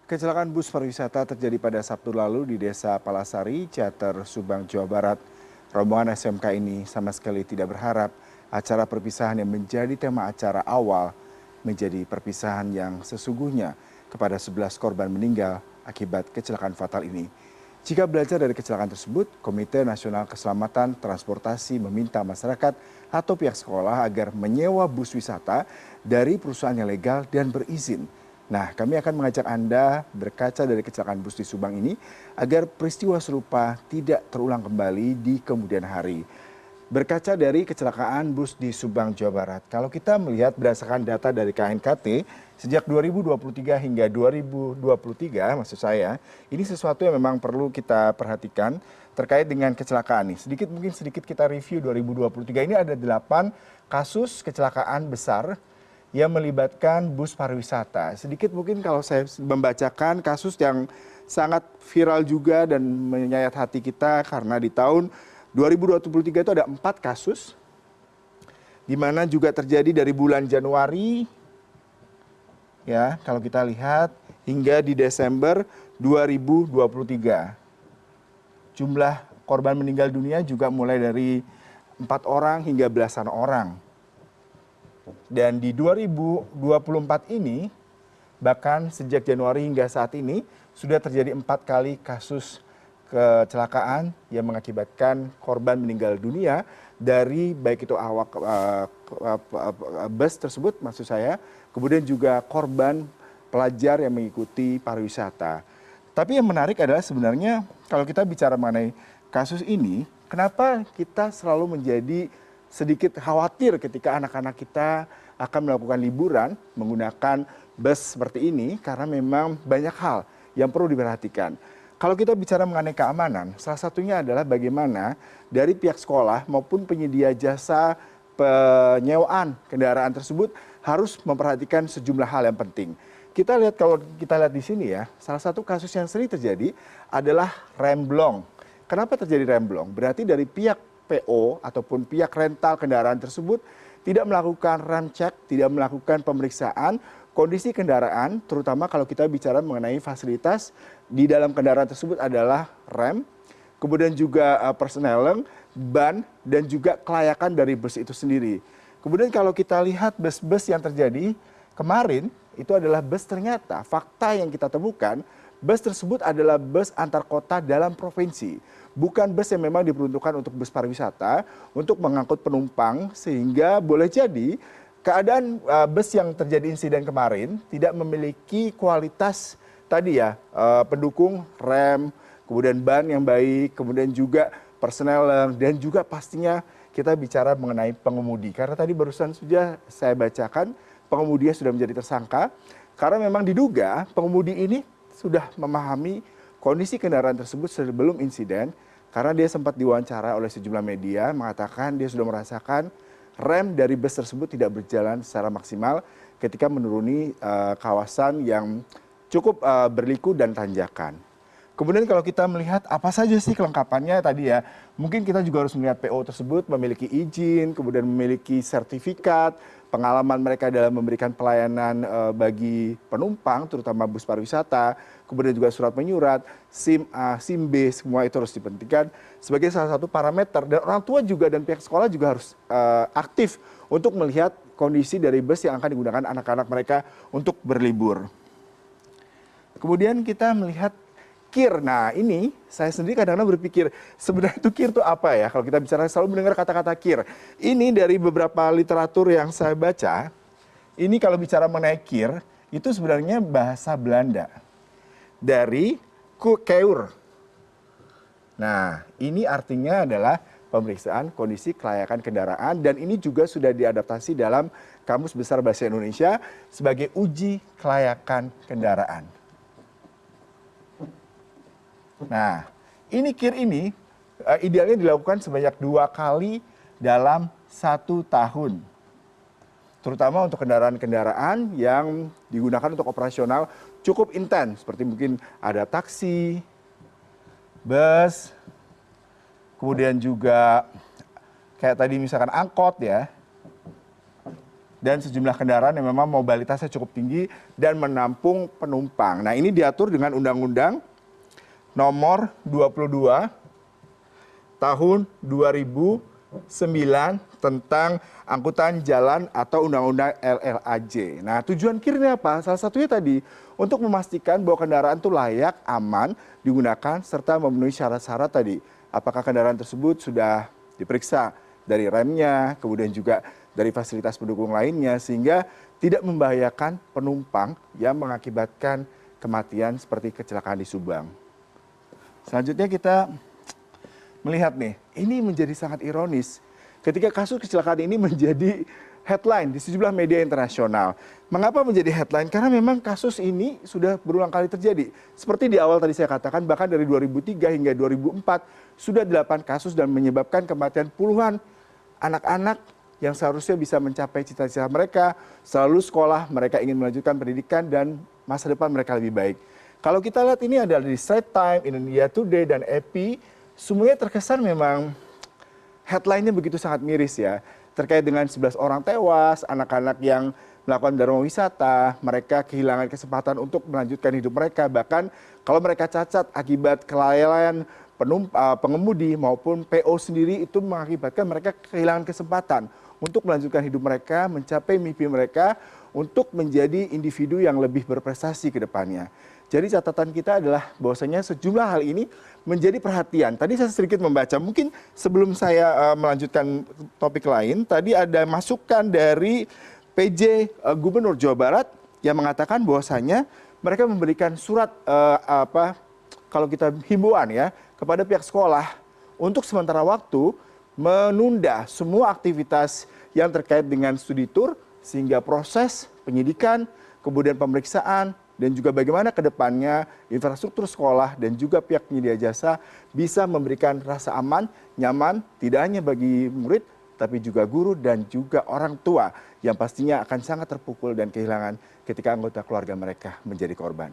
Kecelakaan bus pariwisata terjadi pada Sabtu lalu di Desa Palasari, Ciater, Subang, Jawa Barat. Rombongan SMK ini sama sekali tidak berharap acara perpisahan yang menjadi tema acara awal menjadi perpisahan yang sesungguhnya kepada 11 korban meninggal akibat kecelakaan fatal ini. Jika belajar dari kecelakaan tersebut, Komite Nasional Keselamatan Transportasi meminta masyarakat atau pihak sekolah agar menyewa bus wisata dari perusahaan yang legal dan berizin. Nah, kami akan mengajak Anda berkaca dari kecelakaan bus di Subang ini agar peristiwa serupa tidak terulang kembali di kemudian hari. Berkaca dari kecelakaan bus di Subang, Jawa Barat, kalau kita melihat berdasarkan data dari KNKT, sejak 2023 hingga 2023, maksud saya, ini sesuatu yang memang perlu kita perhatikan terkait dengan kecelakaan ini. Sedikit kita review 2023, ini ada 8 kasus kecelakaan besar yang melibatkan bus pariwisata. Sedikit mungkin kalau saya membacakan kasus yang sangat viral juga dan menyayat hati kita karena di tahun 2023 itu ada 4 kasus, di mana juga terjadi dari bulan Januari, ya kalau kita lihat hingga di Desember 2023. Jumlah korban meninggal dunia juga mulai dari 4 orang hingga belasan orang. Dan di 2024 ini, bahkan sejak Januari hingga saat ini, sudah terjadi 4 kali kasus kecelakaan yang mengakibatkan korban meninggal dunia dari baik itu awak bus tersebut maksud saya, kemudian juga korban pelajar yang mengikuti pariwisata. Tapi yang menarik adalah sebenarnya kalau kita bicara mengenai kasus ini, kenapa kita selalu menjadi sedikit khawatir ketika anak-anak kita akan melakukan liburan menggunakan bus seperti ini karena memang banyak hal yang perlu diperhatikan. Kalau kita bicara mengenai keamanan, salah satunya adalah bagaimana dari pihak sekolah maupun penyedia jasa penyewaan kendaraan tersebut harus memperhatikan sejumlah hal yang penting. Kita lihat kalau kita lihat di sini ya, salah satu kasus yang sering terjadi adalah remblong. Kenapa terjadi remblong? Berarti dari pihak PO ataupun pihak rental kendaraan tersebut tidak melakukan rem cek, tidak melakukan pemeriksaan kondisi kendaraan, terutama kalau kita bicara mengenai fasilitas di dalam kendaraan tersebut adalah rem, kemudian juga persneling, ban, dan juga kelayakan dari bus itu sendiri. Kemudian kalau kita lihat bus-bus yang terjadi kemarin, itu adalah bus ternyata, fakta yang kita temukan, bus tersebut adalah bus antar kota dalam provinsi. Bukan bus yang memang diperuntukkan untuk bus pariwisata, untuk mengangkut penumpang, sehingga boleh jadi keadaan bus yang terjadi insiden kemarin tidak memiliki kualitas tadi ya, pendukung rem, kemudian ban yang baik, kemudian juga persneling, dan juga pastinya kita bicara mengenai pengemudi. Karena tadi barusan sudah saya bacakan, pengemudinya sudah menjadi tersangka, karena memang diduga pengemudi ini sudah memahami kondisi kendaraan tersebut sebelum insiden, karena dia sempat diwawancara oleh sejumlah media, mengatakan dia sudah merasakan rem dari bus tersebut tidak berjalan secara maksimal ketika menuruni kawasan yang cukup berliku dan tanjakan. Kemudian kalau kita melihat apa saja sih kelengkapannya tadi ya, mungkin kita juga harus melihat PO tersebut memiliki izin, kemudian memiliki sertifikat, pengalaman mereka dalam memberikan pelayanan bagi penumpang, terutama bus pariwisata, kemudian juga surat menyurat, SIM A, SIM B, semua itu harus dipentingkan sebagai salah satu parameter. Dan orang tua juga dan pihak sekolah juga harus aktif untuk melihat kondisi dari bus yang akan digunakan anak-anak mereka untuk berlibur. Kemudian kita melihat KIR. Nah ini saya sendiri kadang-kadang berpikir sebenarnya itu KIR itu apa ya? Kalau kita bicara selalu mendengar kata-kata KIR. Ini dari beberapa literatur yang saya baca, ini kalau bicara mengenai KIR, itu sebenarnya bahasa Belanda. Dari Keur. Nah ini artinya adalah pemeriksaan kondisi kelayakan kendaraan dan ini juga sudah diadaptasi dalam Kamus Besar Bahasa Indonesia sebagai uji kelayakan kendaraan. Nah, ini KIR ini idealnya dilakukan sebanyak 2 kali dalam 1 tahun. Terutama untuk kendaraan-kendaraan yang digunakan untuk operasional cukup intens. Seperti mungkin ada taksi, bus, kemudian juga kayak tadi misalkan angkot ya. dan sejumlah kendaraan yang memang mobilitasnya cukup tinggi dan menampung penumpang. Nah, ini diatur dengan Undang-Undang Nomor 22 Tahun 2009 tentang angkutan jalan atau Undang-Undang LLAJ. Nah, tujuan KIR-nya apa? Salah satunya tadi untuk memastikan bahwa kendaraan itu layak, aman digunakan serta memenuhi syarat-syarat tadi. Apakah kendaraan tersebut sudah diperiksa dari remnya, kemudian juga dari fasilitas pendukung lainnya sehingga tidak membahayakan penumpang yang mengakibatkan kematian seperti kecelakaan di Subang. Selanjutnya kita melihat nih, ini menjadi sangat ironis ketika kasus kecelakaan ini menjadi headline di sejumlah media internasional. Mengapa menjadi headline? Karena memang kasus ini sudah berulang kali terjadi. Seperti di awal tadi saya katakan, bahkan dari 2003 hingga 2004 sudah 8 kasus dan menyebabkan kematian puluhan anak-anak yang seharusnya bisa mencapai cita-cita mereka, selalu sekolah, mereka ingin melanjutkan pendidikan dan masa depan mereka lebih baik. Kalau kita lihat ini adalah di Straits Times, Indonesia Today, dan AP, semuanya terkesan memang headline-nya begitu sangat miris ya. Terkait dengan 11 orang tewas, anak-anak yang melakukan dharma wisata, mereka kehilangan kesempatan untuk melanjutkan hidup mereka. Bahkan kalau mereka cacat akibat kelalaian pengemudi maupun PO sendiri itu mengakibatkan mereka kehilangan kesempatan untuk melanjutkan hidup mereka, mencapai mimpi mereka untuk menjadi individu yang lebih berprestasi ke depannya. Jadi catatan kita adalah bahwasanya sejumlah hal ini menjadi perhatian. Tadi saya sedikit membaca, mungkin sebelum saya melanjutkan topik lain, tadi ada masukan dari PJ Gubernur Jawa Barat yang mengatakan bahwasanya mereka memberikan surat kalau kita himbauan ya kepada pihak sekolah untuk sementara waktu menunda semua aktivitas yang terkait dengan studi tour sehingga proses penyidikan, kemudian pemeriksaan, dan juga bagaimana ke depannya infrastruktur sekolah dan juga pihak penyedia jasa bisa memberikan rasa aman, nyaman, tidak hanya bagi murid, tapi juga guru dan juga orang tua yang pastinya akan sangat terpukul dan kehilangan ketika anggota keluarga mereka menjadi korban.